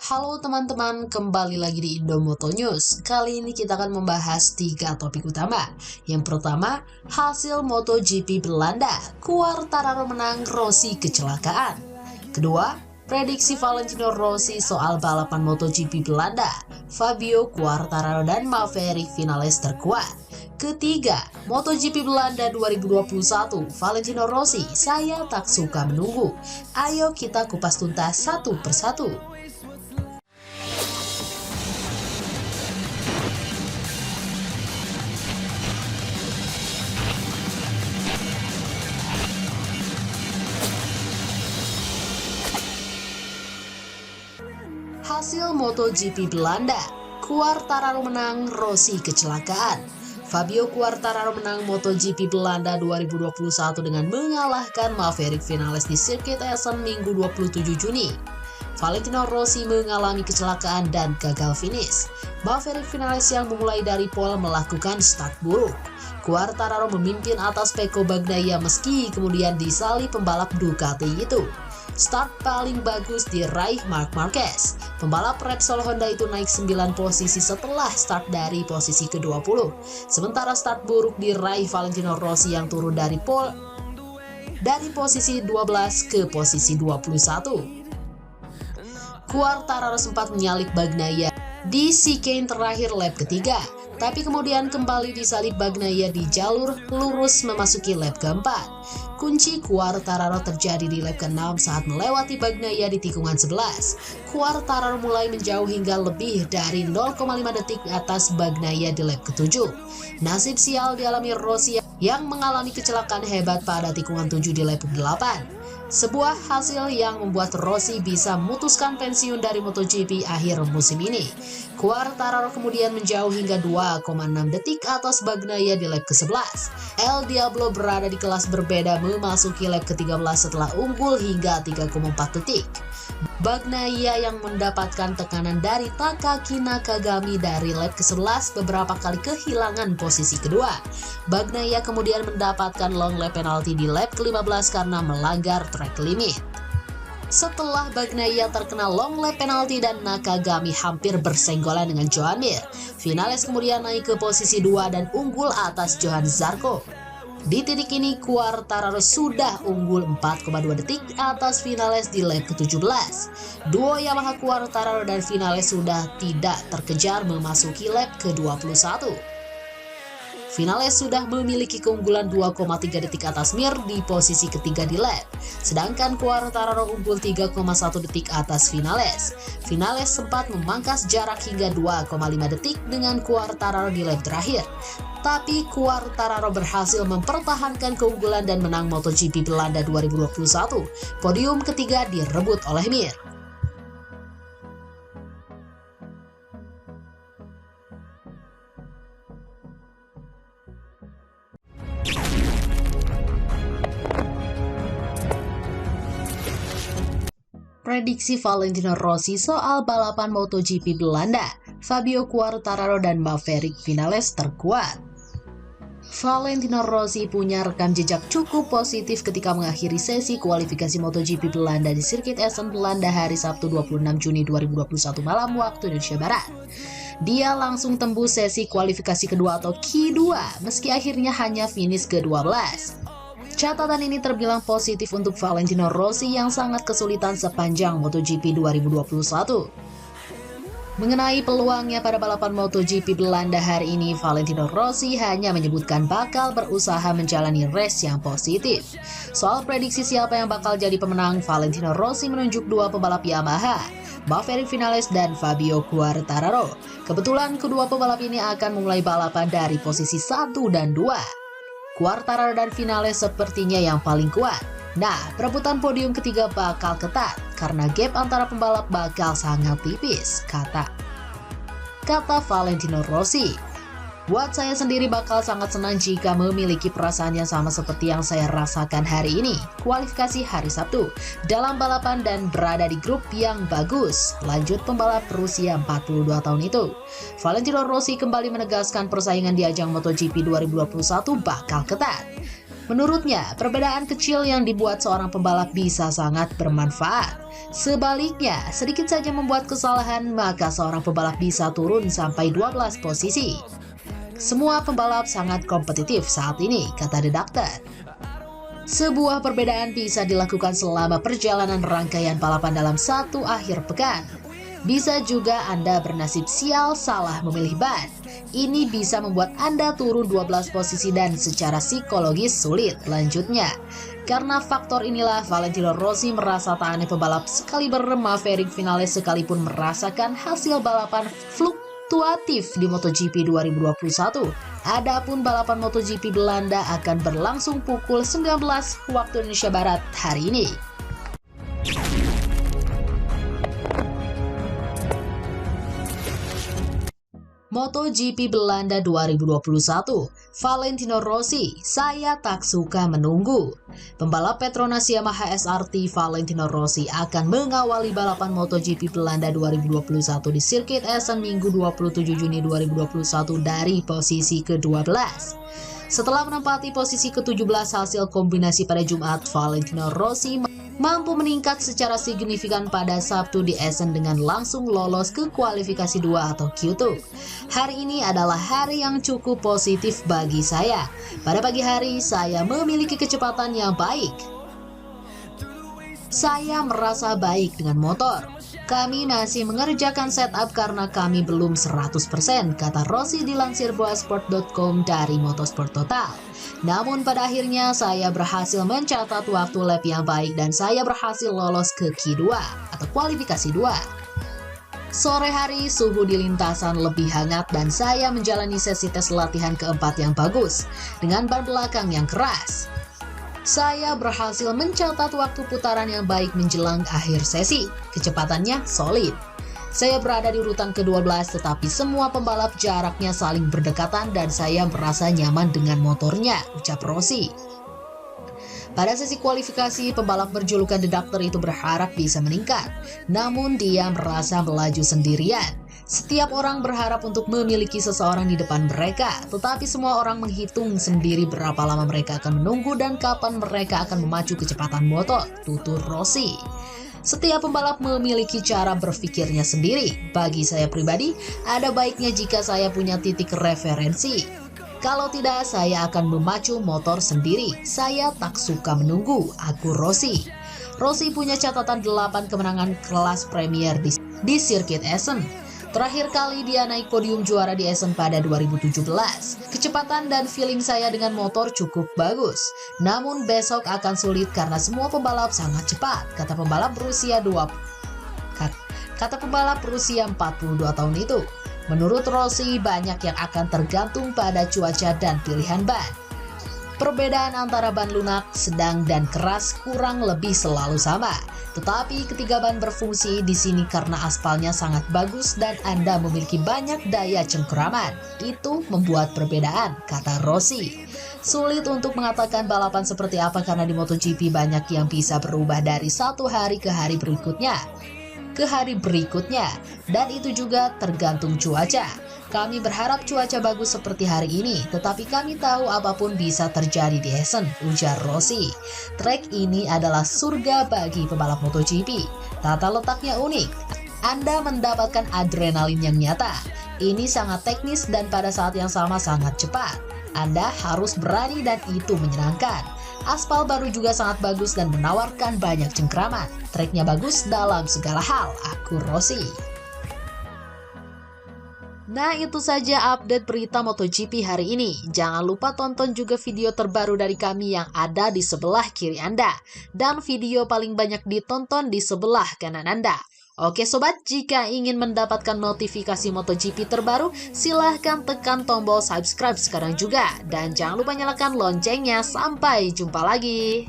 Halo teman-teman, kembali lagi di Indomoto News. Kali ini kita akan membahas 3 topik utama. Yang pertama, hasil MotoGP Belanda, Quartararo menang, Rossi kecelakaan. Kedua, prediksi Valentino Rossi soal balapan MotoGP Belanda, Fabio Quartararo dan Maverick Vinales terkuat. Ketiga, MotoGP Belanda 2021, Valentino Rossi, saya tak suka menunggu. Ayo kita kupas tuntas satu persatu. Hasil MotoGP Belanda, Quartararo menang, Rossi kecelakaan. Fabio Quartararo menang MotoGP Belanda 2021 dengan mengalahkan Maverick Vinales di sirkuit Essen Minggu 27 Juni. Valentino Rossi mengalami kecelakaan dan gagal finish. Maverick Vinales yang memulai dari pole melakukan start buruk. Quartararo memimpin atas Pecco Bagnaia meski kemudian disalip pembalap Ducati itu. Start paling bagus diraih Marc Marquez. Pembalap Repsol Honda itu naik 9 posisi setelah start dari posisi ke-20. Sementara start buruk diraih Valentino Rossi yang turun dari pole dari posisi 12 ke posisi 21. Quartararo sempat menyalip Bagnaia di chicane terakhir lap ketiga, tapi kemudian kembali disalip Bagnaia di jalur lurus memasuki lap keempat. Kunci Quartararo terjadi di lap ke-6 saat melewati Bagnaia di tikungan 11. Quartararo mulai menjauh hingga lebih dari 0,5 detik atas Bagnaia di lap ke-7. Nasib sial dialami Rossi yang mengalami kecelakaan hebat pada tikungan 7 di lap ke-8. Sebuah hasil yang membuat Rossi bisa memutuskan pensiun dari MotoGP akhir musim ini. Quartararo kemudian menjauh hingga 2,6 detik atas Bagnaia di lap ke-11. El Diablo berada di kelas berbeda memasuki lap ke-13 setelah unggul hingga 3,4 detik. Bagnaia yang mendapatkan tekanan dari Takaki Nakagami dari lap ke-11 beberapa kali kehilangan posisi kedua. Bagnaia kemudian mendapatkan long lap penalti di lap ke-15 karena melanggar track limit. Setelah Bagnaia terkena long lap penalti dan Nakagami hampir bersenggolan dengan Joan Mir, Vinales kemudian naik ke posisi 2 dan unggul atas Johann Zarco. Di titik ini, Quartararo sudah unggul 4,2 detik atas Vinales di lap ke-17. Duo Yamaha Quartararo dan Vinales sudah tidak terkejar memasuki lap ke-21. Vinales sudah memiliki keunggulan 2,3 detik atas Mir di posisi ketiga di lap, sedangkan Quartararo unggul 3,1 detik atas Vinales. Vinales sempat memangkas jarak hingga 2,5 detik dengan Quartararo di lap terakhir. Tapi Quartararo berhasil mempertahankan keunggulan dan menang MotoGP Belanda 2021. Podium ketiga direbut oleh Mir. Prediksi Valentino Rossi soal balapan MotoGP Belanda, Fabio Quartararo dan Maverick Vinales terkuat. Valentino Rossi punya rekam jejak cukup positif ketika mengakhiri sesi kualifikasi MotoGP Belanda di sirkuit Essen, Belanda hari Sabtu 26 Juni 2021 malam waktu Indonesia Barat. Dia langsung tembus sesi kualifikasi kedua atau Q2 meski akhirnya hanya finish ke-12. Catatan ini terbilang positif untuk Valentino Rossi yang sangat kesulitan sepanjang MotoGP 2021. Mengenai peluangnya pada balapan MotoGP Belanda hari ini, Valentino Rossi hanya menyebutkan bakal berusaha menjalani race yang positif. Soal prediksi siapa yang bakal jadi pemenang, Valentino Rossi menunjuk dua pembalap Yamaha, Maverick Vinales dan Fabio Quartararo. Kebetulan kedua pembalap ini akan memulai balapan dari posisi 1 dan 2. Quartararo dan Vinales sepertinya yang paling kuat. Nah, perebutan podium ketiga bakal ketat karena gap antara pembalap bakal sangat tipis, kata Valentino Rossi. Buat saya sendiri bakal sangat senang jika memiliki perasaan yang sama seperti yang saya rasakan hari ini. Kualifikasi hari Sabtu dalam balapan dan berada di grup yang bagus. Lanjut pembalap berusia 42 tahun itu. Valentino Rossi kembali menegaskan persaingan di ajang MotoGP 2021 bakal ketat. Menurutnya, perbedaan kecil yang dibuat seorang pembalap bisa sangat bermanfaat. Sebaliknya, sedikit saja membuat kesalahan, maka seorang pembalap bisa turun sampai 12 posisi. Semua pembalap sangat kompetitif saat ini, kata The Doctor. Sebuah perbedaan bisa dilakukan selama perjalanan rangkaian balapan dalam satu akhir pekan. Bisa juga Anda bernasib sial salah memilih ban. Ini bisa membuat Anda turun 12 posisi dan secara psikologis sulit lanjutnya. Karena faktor inilah Valentino Rossi merasa tak aneh pembalap sekaliber Maverick Vinales sekalipun merasakan hasil balapan fluktuatif di MotoGP 2021. Adapun balapan MotoGP Belanda akan berlangsung pukul 19 waktu Indonesia Barat hari ini. MotoGP Belanda 2021, Valentino Rossi, saya tak suka menunggu. Pembalap Petronas Yamaha SRT Valentino Rossi akan mengawali balapan MotoGP Belanda 2021 di sirkuit Essen Minggu 27 Juni 2021 dari posisi ke-12. Setelah menempati posisi ke-17 hasil kombinasi pada Jumat, Valentino Rossi mampu meningkat secara signifikan pada Sabtu di Essen dengan langsung lolos ke kualifikasi 2 atau Q2. Hari ini adalah hari yang cukup positif bagi saya. Pada pagi hari, saya memiliki kecepatan yang baik. Saya merasa baik dengan motor. Kami masih mengerjakan setup karena kami belum 100%, kata Rossi dilansir boasport.com dari Motorsport Total. Namun pada akhirnya saya berhasil mencatat waktu lap yang baik dan saya berhasil lolos ke Q2 atau kualifikasi 2. Sore hari suhu di lintasan lebih hangat dan saya menjalani sesi tes latihan keempat yang bagus dengan ban belakang yang keras. Saya berhasil mencatat waktu putaran yang baik menjelang akhir sesi. Kecepatannya solid. Saya berada di urutan ke-12 tetapi semua pembalap jaraknya saling berdekatan dan saya merasa nyaman dengan motornya, ucap Rossi. Pada sesi kualifikasi, pembalap berjulukan The Doctor itu berharap bisa meningkat. Namun dia merasa melaju sendirian. Setiap orang berharap untuk memiliki seseorang di depan mereka, tetapi semua orang menghitung sendiri berapa lama mereka akan menunggu dan kapan mereka akan memacu kecepatan motor, tutur Rossi. Setiap pembalap memiliki cara berpikirnya sendiri. Bagi saya pribadi, ada baiknya jika saya punya titik referensi. Kalau tidak, saya akan memacu motor sendiri. Saya tak suka menunggu, aku Rossi. Rossi punya catatan 8 kemenangan kelas Premier di sirkuit Essen. Terakhir kali dia naik podium juara di Essen pada 2017. Kecepatan dan feeling saya dengan motor cukup bagus. Namun besok akan sulit karena semua pembalap sangat cepat, kata pembalap berusia 42 tahun itu. Menurut Rossi, banyak yang akan tergantung pada cuaca dan pilihan ban. Perbedaan antara ban lunak, sedang, dan keras kurang lebih selalu sama. Tetapi ketiga ban berfungsi di sini karena aspalnya sangat bagus dan Anda memiliki banyak daya cengkeraman. Itu membuat perbedaan, kata Rossi. Sulit untuk mengatakan balapan seperti apa karena di MotoGP banyak yang bisa berubah dari satu hari ke hari berikutnya. Dan itu juga tergantung cuaca. Kami berharap cuaca bagus seperti hari ini, tetapi kami tahu apapun bisa terjadi di Essen, ujar Rossi. Trek ini adalah surga bagi pembalap MotoGP. Tata letaknya unik. Anda mendapatkan adrenalin yang nyata. Ini sangat teknis dan pada saat yang sama sangat cepat. Anda harus berani dan itu menyenangkan. Aspal baru juga sangat bagus dan menawarkan banyak cengkraman. Treknya bagus dalam segala hal, aku Rossi. Nah, itu saja update berita MotoGP hari ini. Jangan lupa tonton juga video terbaru dari kami yang ada di sebelah kiri Anda. Dan video paling banyak ditonton di sebelah kanan Anda. Oke sobat, jika ingin mendapatkan notifikasi MotoGP terbaru, silahkan tekan tombol subscribe sekarang juga. Dan jangan lupa nyalakan loncengnya. Sampai jumpa lagi.